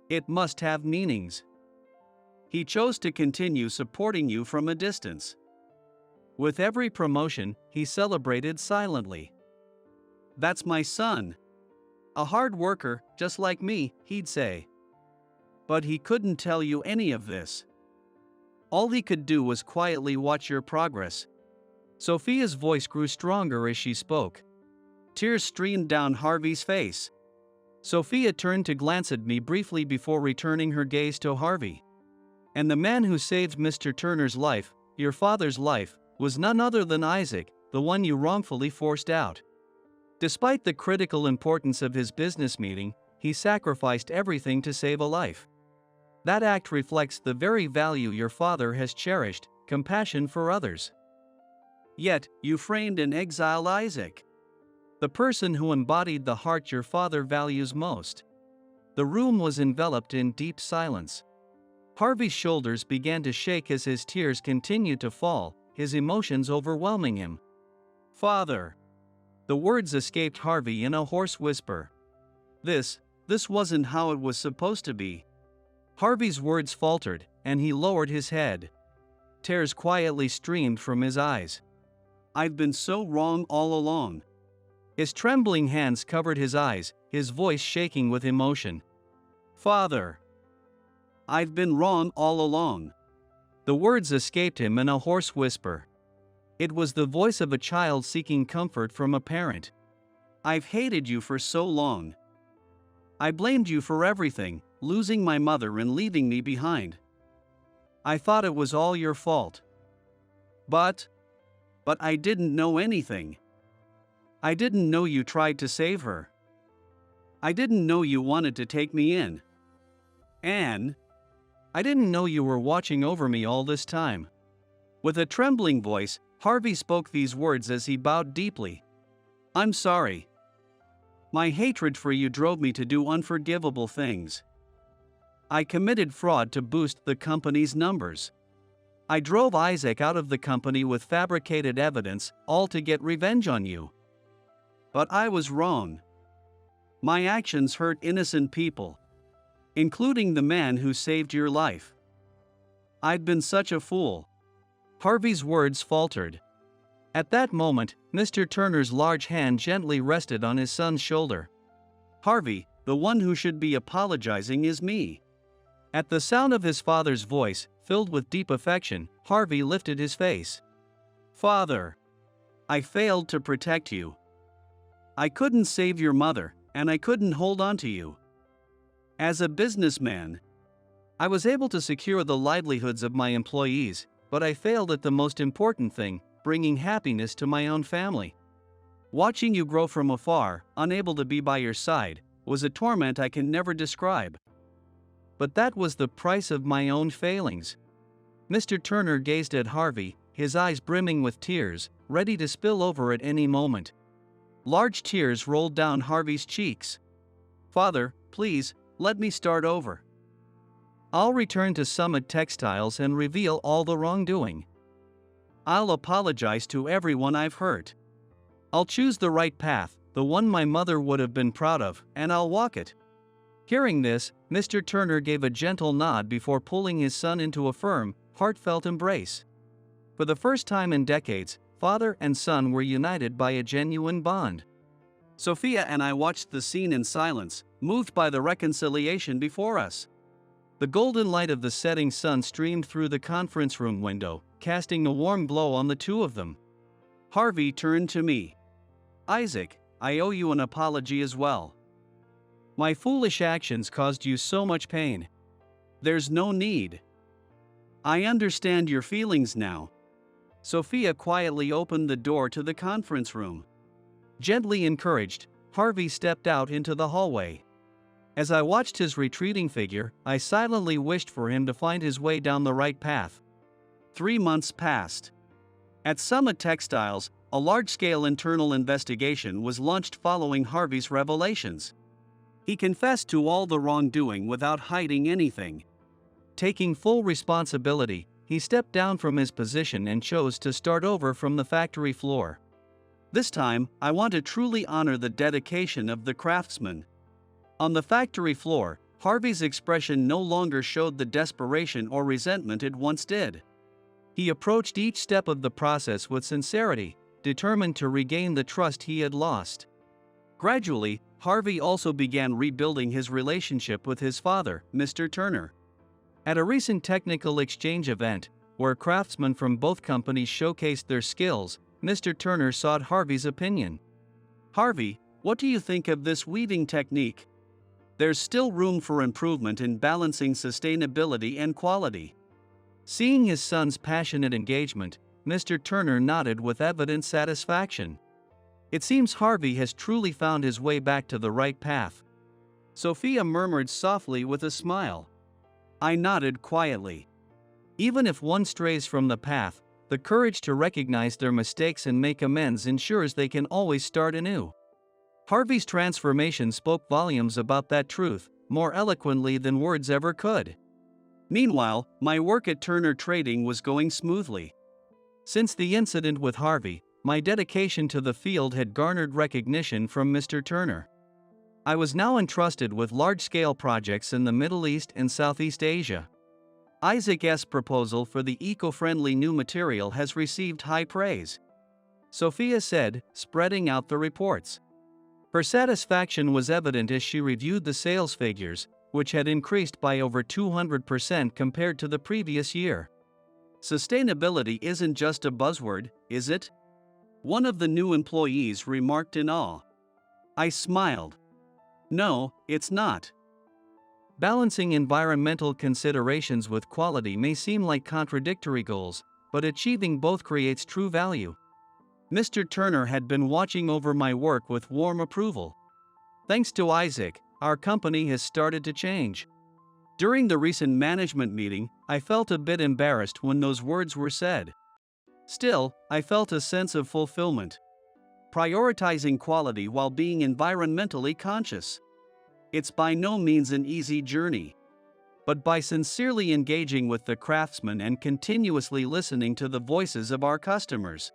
it must have meanings. He chose to continue supporting you from a distance. With every promotion, he celebrated silently. That's my son. A hard worker, just like me, he'd say. But he couldn't tell you any of this. All he could do was quietly watch your progress. Sophia's voice grew stronger as she spoke. Tears streamed down Harvey's face. Sophia turned to glance at me briefly before returning her gaze to Harvey. And the man who saved Mr. Turner's life, your father's life, was none other than Isaac, the one you wrongfully forced out. Despite the critical importance of his business meeting, he sacrificed everything to save a life. That act reflects the very value your father has cherished, compassion for others. Yet, you framed and exiled Isaac, the person who embodied the heart your father values most. The room was enveloped in deep silence. Harvey's shoulders began to shake as his tears continued to fall, his emotions overwhelming him. Father. The words escaped Harvey in a hoarse whisper. This wasn't how it was supposed to be. Harvey's words faltered, and he lowered his head. Tears quietly streamed from his eyes. I've been so wrong all along. His trembling hands covered his eyes, his voice shaking with emotion. Father. I've been wrong all along. The words escaped him in a hoarse whisper. It was the voice of a child seeking comfort from a parent. I've hated you for so long. I blamed you for everything, losing my mother and leaving me behind. I thought it was all your fault. But I didn't know anything. I didn't know you tried to save her. I didn't know you wanted to take me in. And I didn't know you were watching over me all this time." With a trembling voice, Harvey spoke these words as he bowed deeply. "I'm sorry. My hatred for you drove me to do unforgivable things. I committed fraud to boost the company's numbers. I drove Isaac out of the company with fabricated evidence, all to get revenge on you. But I was wrong. My actions hurt innocent people, including the man who saved your life. I'd been such a fool." Harvey's words faltered. At that moment, Mr. Turner's large hand gently rested on his son's shoulder. "Harvey, the one who should be apologizing is me." At the sound of his father's voice, filled with deep affection, Harvey lifted his face. "Father, I failed to protect you. I couldn't save your mother, and I couldn't hold on to you. As a businessman, I was able to secure the livelihoods of my employees, but I failed at the most important thing, bringing happiness to my own family. Watching you grow from afar, unable to be by your side, was a torment I can never describe. But that was the price of my own failings." Mr. Turner gazed at Harvey, his eyes brimming with tears, ready to spill over at any moment. Large tears rolled down Harvey's cheeks. "Father, please, let me start over. I'll return to Summit Textiles and reveal all the wrongdoing. I'll apologize to everyone I've hurt. I'll choose the right path, the one my mother would have been proud of, and I'll walk it." Hearing this, Mr. Turner gave a gentle nod before pulling his son into a firm, heartfelt embrace. For the first time in decades, father and son were united by a genuine bond. Sophia and I watched the scene in silence, moved by the reconciliation before us. The golden light of the setting sun streamed through the conference room window, casting a warm glow on the two of them. Harvey turned to me. "Isaac, I owe you an apology as well. My foolish actions caused you so much pain. There's no need. I understand your feelings now." Sophia quietly opened the door to the conference room. Gently encouraged, Harvey stepped out into the hallway. As I watched his retreating figure, I silently wished for him to find his way down the right path. 3 months passed. At Summit Textiles, a large-scale internal investigation was launched following Harvey's revelations. He confessed to all the wrongdoing without hiding anything. Taking full responsibility, he stepped down from his position and chose to start over from the factory floor. This time, I want to truly honor the dedication of the craftsman. On the factory floor, Harvey's expression no longer showed the desperation or resentment it once did. He approached each step of the process with sincerity, determined to regain the trust he had lost. Gradually, Harvey also began rebuilding his relationship with his father, Mr. Turner. At a recent technical exchange event, where craftsmen from both companies showcased their skills, Mr. Turner sought Harvey's opinion. "Harvey, what do you think of this weaving technique? There's still room for improvement in balancing sustainability and quality." Seeing his son's passionate engagement, Mr. Turner nodded with evident satisfaction. It seems Harvey has truly found his way back to the right path. Sophia murmured softly with a smile. I nodded quietly. Even if one strays from the path, the courage to recognize their mistakes and make amends ensures they can always start anew. Harvey's transformation spoke volumes about that truth, more eloquently than words ever could. Meanwhile, my work at Turner Trading was going smoothly. Since the incident with Harvey, my dedication to the field had garnered recognition from Mr. Turner. I was now entrusted with large-scale projects in the Middle East and Southeast Asia. Isaac's proposal for the eco-friendly new material has received high praise, Sophia said, spreading out the reports. Her satisfaction was evident as she reviewed the sales figures, which had increased by over 200% compared to the previous year. Sustainability isn't just a buzzword, is it? One of the new employees remarked in awe. I smiled. No, it's not. Balancing environmental considerations with quality may seem like contradictory goals, but achieving both creates true value. Mr. Turner had been watching over my work with warm approval. Thanks to Isaac, our company has started to change. During the recent management meeting, I felt a bit embarrassed when those words were said. Still, I felt a sense of fulfillment. Prioritizing quality while being environmentally conscious. It's by no means an easy journey. But by sincerely engaging with the craftsmen and continuously listening to the voices of our customers,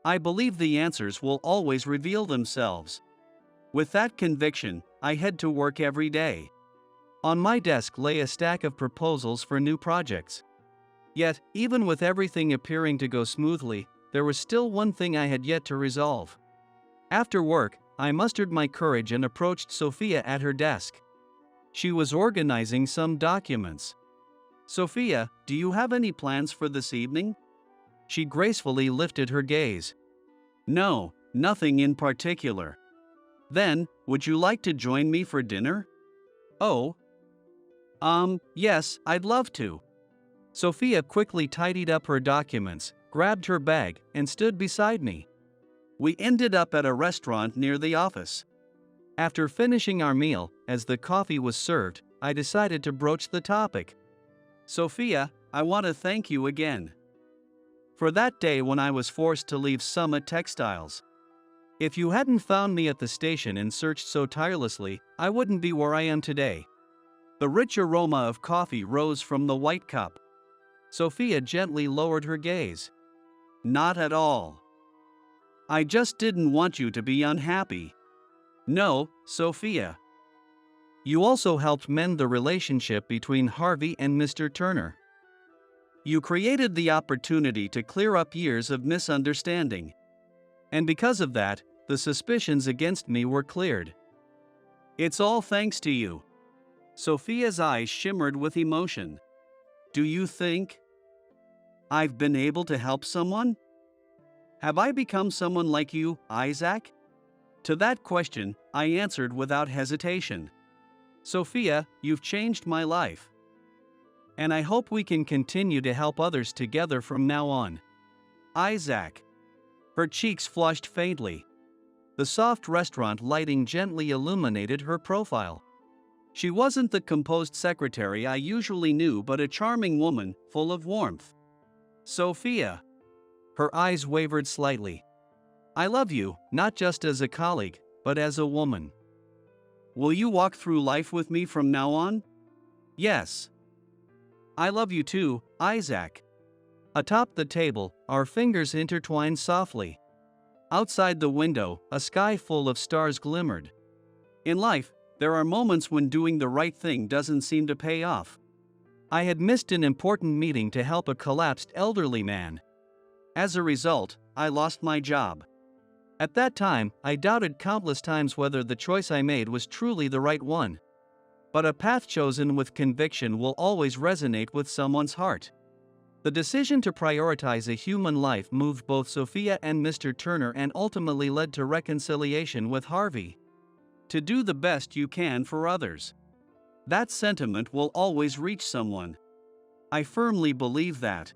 I believe the answers will always reveal themselves. With that conviction, I head to work every day. On my desk lay a stack of proposals for new projects. Yet, even with everything appearing to go smoothly, there was still one thing I had yet to resolve. After work, I mustered my courage and approached Sophia at her desk. She was organizing some documents. "Sophia, do you have any plans for this evening?" She gracefully lifted her gaze. "No, nothing in particular." "Then, would you like to join me for dinner?" "Oh, yes, I'd love to." Sophia quickly tidied up her documents, grabbed her bag, and stood beside me. We ended up at a restaurant near the office. After finishing our meal, as the coffee was served, I decided to broach the topic. "Sophia, I want to thank you again for that day when I was forced to leave Summit Textiles. If you hadn't found me at the station and searched so tirelessly, I wouldn't be where I am today." The rich aroma of coffee rose from the white cup. Sophia gently lowered her gaze. "Not at all. I just didn't want you to be unhappy." "No, Sophia. You also helped mend the relationship between Harvey and Mr. Turner. You created the opportunity to clear up years of misunderstanding. And because of that, the suspicions against me were cleared. It's all thanks to you." Sophia's eyes shimmered with emotion. "Do you think I've been able to help someone? Have I become someone like you, Isaac?" To that question, I answered without hesitation. "Sophia, you've changed my life. And I hope we can continue to help others together from now on." "Isaac." Her cheeks flushed faintly. The soft restaurant lighting gently illuminated her profile. She wasn't the composed secretary I usually knew, but a charming woman, full of warmth. "Sophia." Her eyes wavered slightly. "I love you, not just as a colleague, but as a woman. Will you walk through life with me from now on?" "Yes." "I love you too, Isaac." Atop the table, our fingers intertwined softly. Outside the window, a sky full of stars glimmered. In life, there are moments when doing the right thing doesn't seem to pay off. I had missed an important meeting to help a collapsed elderly man. As a result, I lost my job. At that time, I doubted countless times whether the choice I made was truly the right one. But a path chosen with conviction will always resonate with someone's heart. The decision to prioritize a human life moved both Sophia and Mr. Turner and ultimately led to reconciliation with Harvey. To do the best you can for others. That sentiment will always reach someone. I firmly believe that.